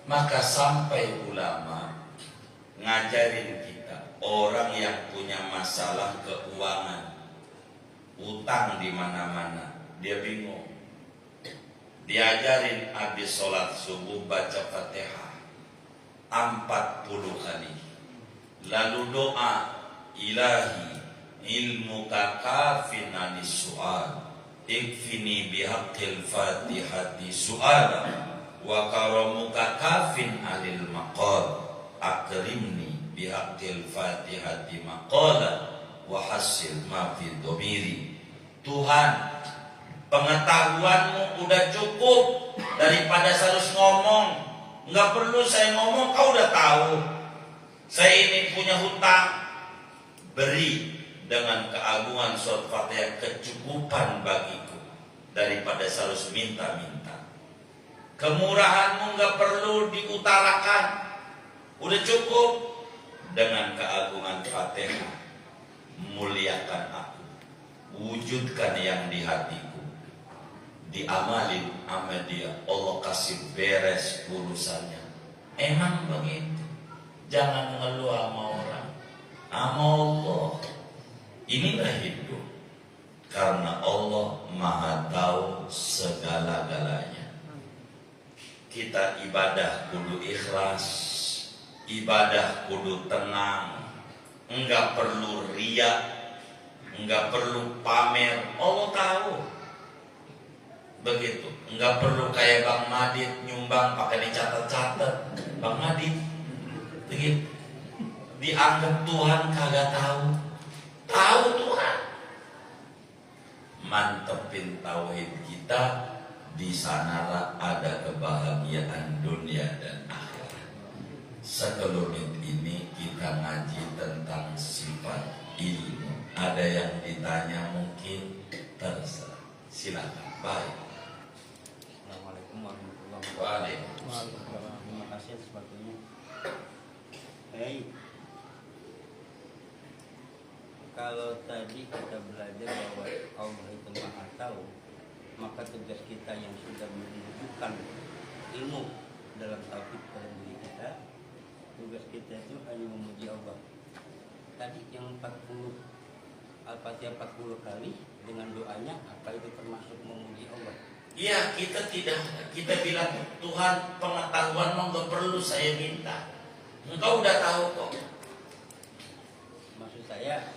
Maka sampai ulama ngajarin kita, orang yang punya masalah keuangan, utang di mana-mana, dia bingung. Diajarin habis sholat subuh baca Fatihah 40 kali. Lalu doa, ilahi ilmuka kafin anis su'al, ikfini bihaqqil fatihati su'ala, wa karamuka kafin alil maqal, akrimni bihaqqil fatihati maqala, wa hasil ma fi dhamiri. Tuhan, pengetahuanmu udah cukup daripada harus ngomong. Nggak perlu saya ngomong, kau udah tahu. Saya ini punya hutang, beri dengan keagungan surat Fatihah kecukupan bagiku daripada harus minta-minta. Kemurahanmu nggak perlu diutarakan, udah cukup dengan keagungan Fatihah. Muliakan aku, wujudkan yang di hatiku, diamalin sama dia, Allah kasih beres urusannya. Emang begitu? Jangan ngeluh sama orang, sama Allah. Inilah hidup, karena Allah Maha tahu segala-galanya. Kita ibadah kudu ikhlas, ibadah kudu tenang, enggak perlu riya, enggak perlu pamer. Allah tahu. Begitu, enggak perlu kayak Bang Madit nyumbang pakai dicatat-catat. Bang Madit begitu, dianggap Tuhan kagak tahu. Tahu Tuhan. Mantepin tauhid kita, di sanalah ada kebahagiaan dunia dan akhirat. Sekelumit ini kita ngaji tentang sifat ilmu. Ada yang ditanya mungkin, terserah. Silakan. Baik. Assalamualaikum warahmatullahi wabarakatuh. Waalaikumsalam. Terima kasih atas waktunya. Hey, kalau tadi kita belajar bahwa Allah itu Maha Tahu, maka tugas kita yang sudah menunjukkan ilmu dalam tauhid pada diri kita, tugas kita itu hanya memuji Allah. Tadi yang 40 Al-Fatihah 40 kali dengan doanya, apa itu termasuk memuji Allah? Iya, kita bilang, Tuhan, pengetahuan nggak perlu saya minta. Engkau udah tahu kok. Maksud saya,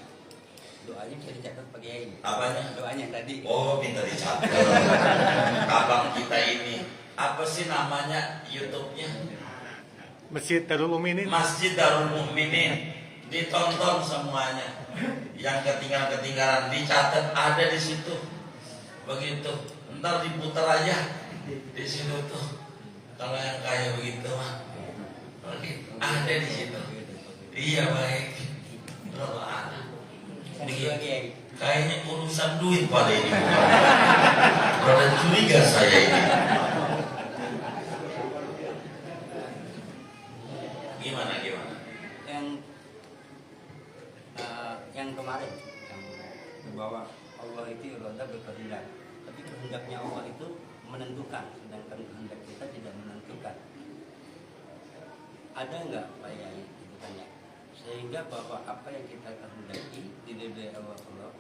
doanya bisa dicatat pakai ini. Apanya? Doanya tadi. Oh, minta dicatat. Abang kita ini, apa sih namanya YouTube-nya? Masjid Darul Mukminin. Masjid Darul Mukminin. Ditonton semuanya. Yang ketinggalan dicatat ada di situ. Begitu. Ntar diputar aja di situ tuh. Kalau yang kayak begitu mah. Ada di situ. Iya baik. Berapa ada? Kayaknya urusan duit pada ini. Pada curiga saya ini. Gimana? Yang kemarin yang bahwa Allah itu roda berkehendak, tapi kehendaknya Allah itu menentukan, sedangkan kehendak kita tidak menentukan. Ada nggak Pak Yai itu tanya, sehingga bahwa apa yang kita kehendaki diridhoi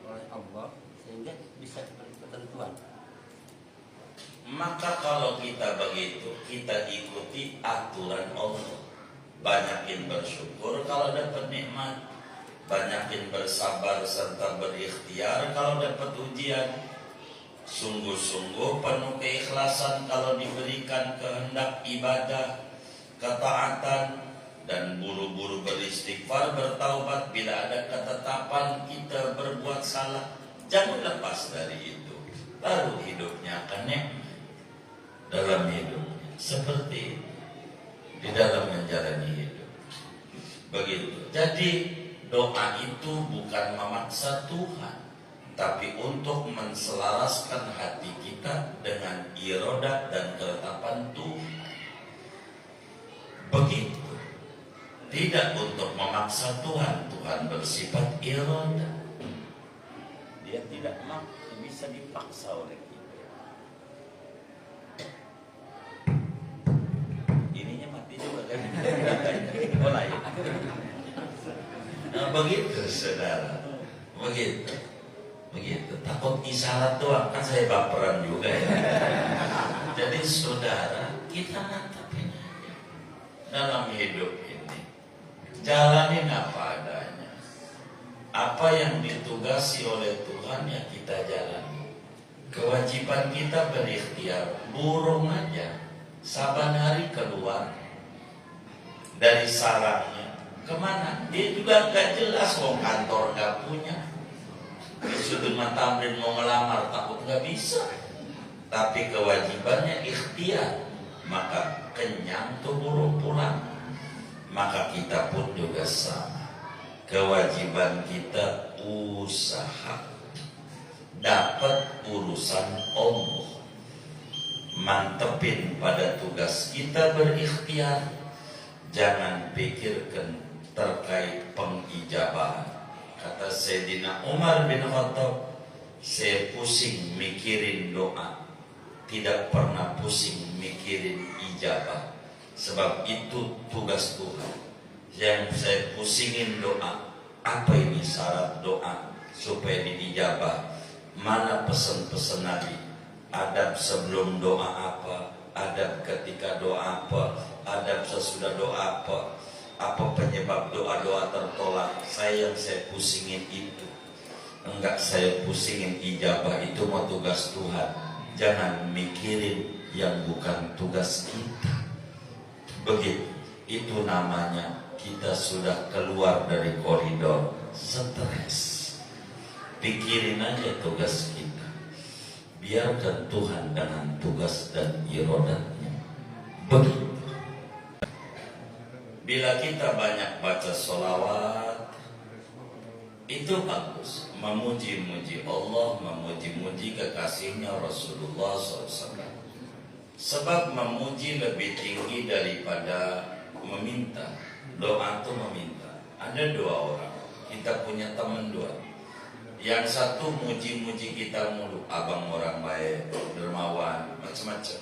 oleh Allah sehingga bisa berketentuan. Maka kalau kita begitu, kita ikuti aturan Allah. Banyakin bersyukur kalau dapat nikmat, banyakin bersabar serta berikhtiar kalau dapat ujian. Sungguh-sungguh penuh keikhlasan kalau diberikan kehendak ibadah, ketaatan, dan buru-buru beristighfar, bertaubat bila ada ketetapan kita berbuat salah. Jangan lepas dari itu. Baru hidupnya akan nikmat dalam hidupnya. Seperti itu. Di dalam menjalani hidup. Begitu. Jadi doa itu bukan memaksa Tuhan, tapi untuk menselaraskan hati kita dengan irodat dan ketetapan Tuhan. Tidak untuk memaksa Tuhan. Tuhan bersifat iroda. Dia tidak bisa dipaksa oleh kita. Ininya mati juga kan? Oh lain. Nah, begitu saudara. Begitu. Takut isyarat doang, kan saya baperan juga ya. Jadi saudara, kita mantapin aja dalam hidup ini. Jalanin apa adanya. Apa yang ditugasi oleh Tuhan ya kita jalani. Kewajiban kita berikhtiar. Burung aja saban hari keluar dari sarangnya kemana? Dia juga gak jelas, wong kantor gak punya. Disuruh tamrin mau ngelamar takut nggak bisa, tapi kewajibannya ikhtiar, maka kenyang tuh burung pulang. Maka kita pun juga sama, kewajiban kita usaha dapat urusan Allah, mantepin pada tugas kita berikhtiar, jangan pikirkan terkait pengijabahan. Kata Sayyidina Umar bin Khattab, saya pusing mikirin doa, tidak pernah pusing mikirin ijabah. Sebab itu tugas Tuhan. Yang saya pusingin doa, apa ini syarat doa supaya diijabah? Mana pesan-pesan Nabi? Adab sebelum doa apa? Adab ketika doa apa? Adab sesudah doa apa? Apa penyebab doa-doa tertolak? Saya pusingin itu. Enggak saya pusingin ijabah, itu mau tugas Tuhan. Jangan mikirin yang bukan tugas kita. Begitu. Itu namanya kita sudah keluar dari koridor stres. Pikirin aja tugas kita. Biarkan Tuhan dengan tugas dan irodatnya. Begitu. Bila kita banyak baca sholawat, itu bagus. Memuji-muji Allah, memuji-muji kekasihnya Rasulullah SAW. Sebab memuji lebih tinggi daripada meminta. Doa itu meminta. Ada dua orang, kita punya teman dua. Yang satu muji-muji kita mulu, abang orang baik, dermawan, macam-macam.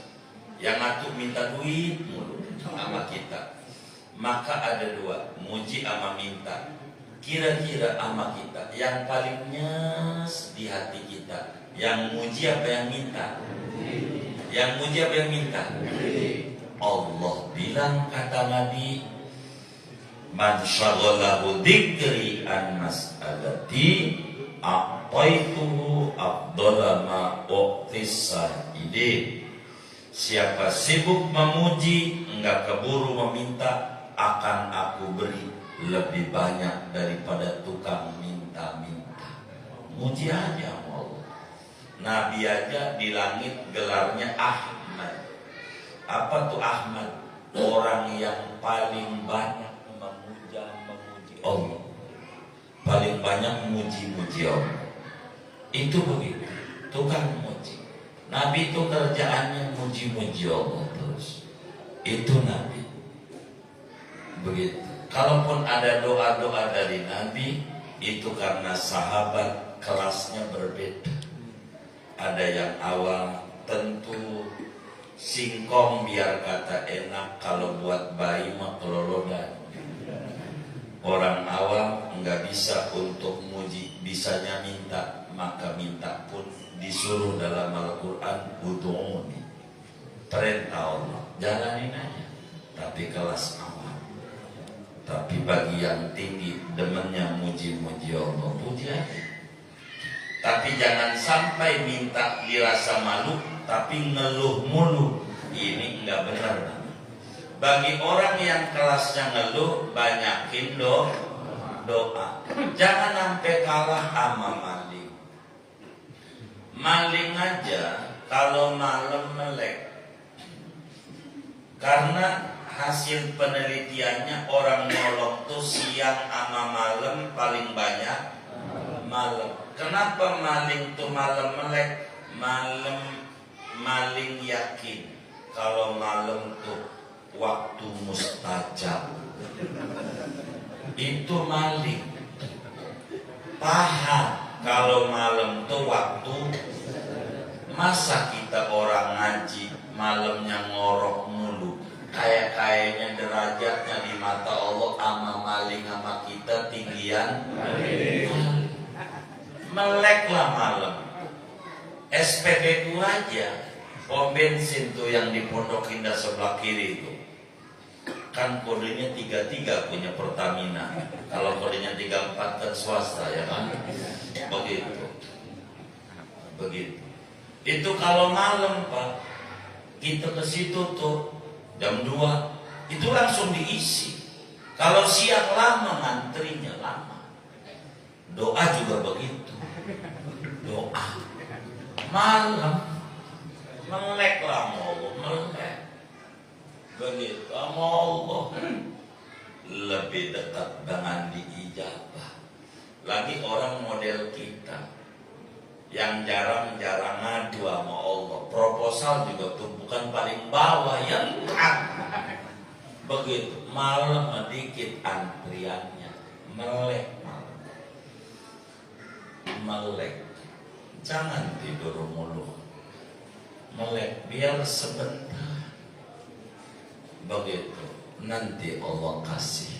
Yang satu minta duit mulu sama kita. Maka ada dua, muji sama minta. Kira-kira sama kita yang paling nyes di hati kita, yang muji apa yang minta? Yang muji apa yang minta? Allah bilang, kata Nabi, man syaghalahu dzikri an mas'alati a'taituhu afdhala ma u'tis sa'idin. Siapa sibuk memuji, enggak keburu meminta, akan aku beri lebih banyak daripada tukang minta-minta. Muji aja Allah. Nabi aja di langit gelarnya Ahmad. Apa tuh Ahmad? Orang yang paling banyak memuji Allah, paling banyak memuji Allah. Itu begitu, tukang muji. Nabi itu kerjaannya muji-muji Allah terus. Itu Nabi. Begitu. Kalaupun ada doa-doa dari Nabi, itu karena sahabat kelasnya berbeda. Ada yang awal, tentu singkong biar kata enak, kalau buat bayi mah kelolodan. Orang awam nggak bisa untuk muji, bisanya minta, maka minta pun disuruh dalam Al-Quran, ud'uni, perintah Allah, jalanin aja. Tapi kelas awam. Tapi bagi yang tinggi, demennya muji-muji Allah, puji aja. Tapi jangan sampai minta dirasa malu, tapi ngeluh mulu. Ini enggak benar. Bagi orang yang kelasnya ngeluh, banyakin doa. Jangan sampai kalah sama maling. Maling aja kalau malam melek. Karena hasil penelitiannya orang nolong tuh siang sama malam paling banyak malam. Kenapa maling tuh malam melek? Malam maling yakin kalau malam tuh waktu mustajab. Itu maling. Paham kalau malam tuh waktu. Masa kita orang ngaji malamnya ngorok mulu, kayaknya derajatnya di mata Allah ama maling sama kita tinggian meleklah malam. SPBU aja, pom bensin tuh yang di Pondok Indah sebelah kiri itu kan kodenya 33 punya Pertamina, kalau kodenya 34 kan swasta ya kan, begitu. Itu kalau malam Pak, kita ke situ tuh jam 2 itu langsung diisi. Kalau siang lama ngantrinya lama. Doa juga begitu. Doa malam melek lah Allah, melek. Begitu sama Allah lebih dekat dengan diijabah. Lagi orang model kita yang jarang-jarang ngadu sama Allah, proposal juga tumpukan paling bawah yang begitu malam sedikit antriannya melek. Jangan tidur mulu, melek biar sebentar, begitu nanti Allah kasih.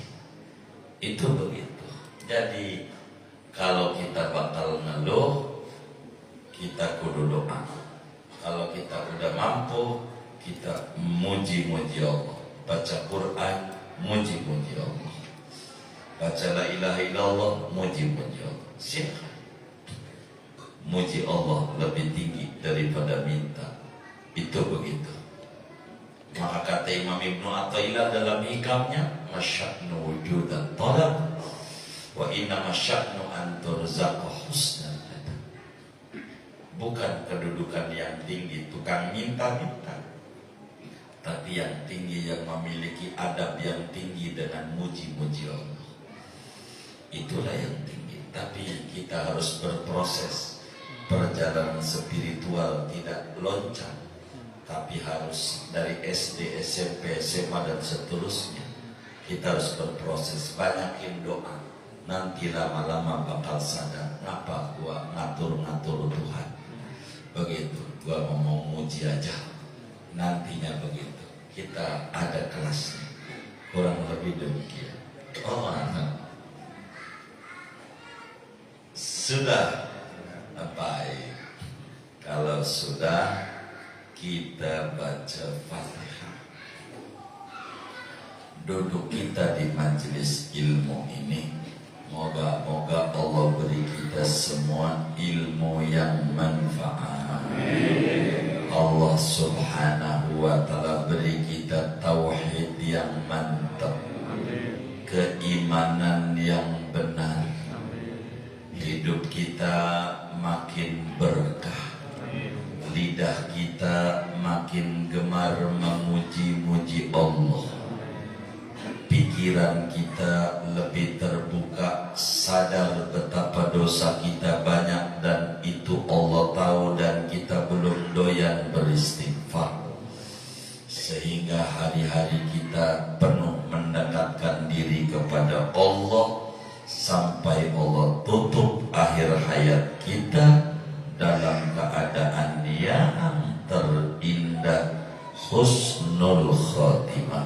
Itu begitu. Jadi kalau kita bakal ngeluh, kita kudu doa. Kalau kita udah mampu, kita muji-muji Allah. Baca Quran, muji-muji Allah. Baca la ilaha illallah, muji-muji Allah. Silakan. Muji Allah lebih tinggi daripada minta. Itu begitu. Maka kata Imam Ibnu Athaillah dalam hikamnya, masya'nu wujudan talab wa inna masya'nu an turzaqa husnan. Bukan kedudukan yang tinggi tukang minta-minta, tapi yang tinggi yang memiliki adab yang tinggi dengan muji-muji Allah. Itulah yang tinggi. Tapi kita harus berproses. Perjalanan spiritual tidak loncat, tapi harus dari SD, SMP, SMA dan seterusnya. Kita harus berproses, banyakin doa. Nanti lama-lama bakal sadar, ngapa gua ngatur-ngatur Tuhan. Begitu, gua mau muji aja. Nantinya begitu. Kita ada kelasnya. Kurang lebih demikian. Oh, sudah baik. Kalau sudah, kita baca Fatihah. Duduk kita di majelis ilmu ini, moga-moga Allah beri kita semua ilmu yang manfaat. Allah subhanahu wa ta'ala beri kita tauhid yang mantap, keimanan yang benar. Hidup kita makin berkah, lidah kita makin gemar memuji-muji Allah, pikiran kita lebih terbuka, sadar betapa dosa kita banyak dan itu Allah tahu dan kita belum doyan beristighfar, sehingga hari-hari kita penuh mendekatkan diri kepada Allah sampai Allah tutup akhir hayat kita dalam keadaan yang terindah, husnul khotimah.